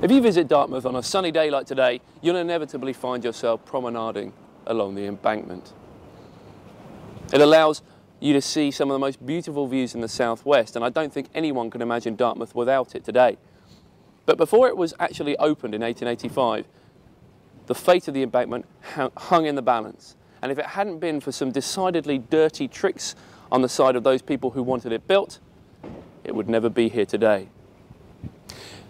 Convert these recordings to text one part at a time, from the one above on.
If you visit Dartmouth on a sunny day like today, you'll inevitably find yourself promenading along the Embankment. It allows you to see some of the most beautiful views in the southwest, and I don't think anyone can imagine Dartmouth without it today. But before it was actually opened in 1885, the fate of the Embankment hung in the balance. And if it hadn't been for some decidedly dirty tricks on the side of those people who wanted it built, it would never be here today.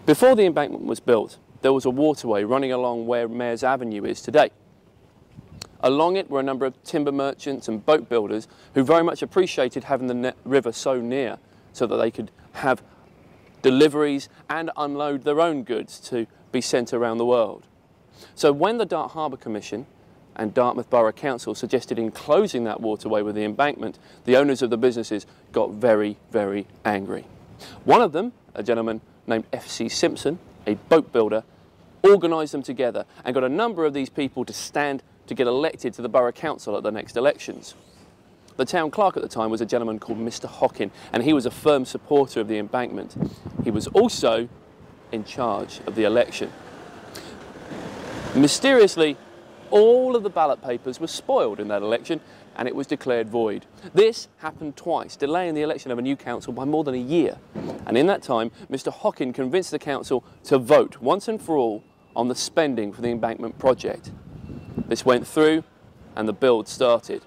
Before the Embankment was built, there was a waterway running along where Mayor's Avenue is today. Along it were a number of timber merchants and boat builders who very much appreciated having the river so near so that they could have deliveries and unload their own goods to be sent around the world. So when the Dart Harbour Commission and Dartmouth Borough Council suggested enclosing that waterway with the Embankment, the owners of the businesses got very, very angry. One of them, a gentleman named F.C. Simpson, a boat builder, organised them together and got a number of these people to stand to get elected to the Borough Council at the next elections. The town clerk at the time was a gentleman called Mr. Hockin, and he was a firm supporter of the Embankment. He was also in charge of the election. Mysteriously, all of the ballot papers were spoiled in that election and it was declared void. This happened twice, delaying the election of a new council by more than a year. And in that time, Mr. Hockin convinced the council to vote once and for all on the spending for the Embankment project. This went through and the build started.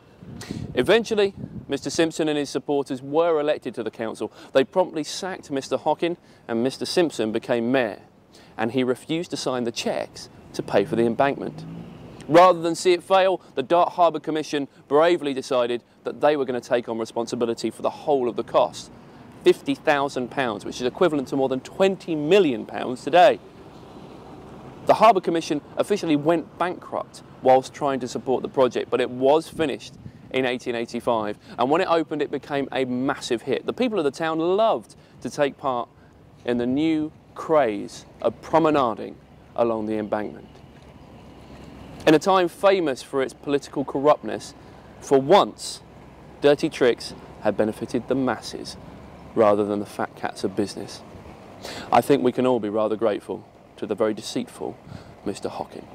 Eventually, Mr. Simpson and his supporters were elected to the council. They promptly sacked Mr. Hockin and Mr. Simpson became mayor, and he refused to sign the cheques to pay for the Embankment. Rather than see it fail, the Dart Harbour Commission bravely decided that they were going to take on responsibility for the whole of the cost, £50,000, which is equivalent to more than £20 million today. The Harbour Commission officially went bankrupt whilst trying to support the project, but it was finished in 1885, and when it opened it became a massive hit. The people of the town loved to take part in the new craze of promenading along the Embankment. In a time famous for its political corruptness, for once, dirty tricks had benefited the masses rather than the fat cats of business. I think we can all be rather grateful to the very deceitful Mr. Hockin.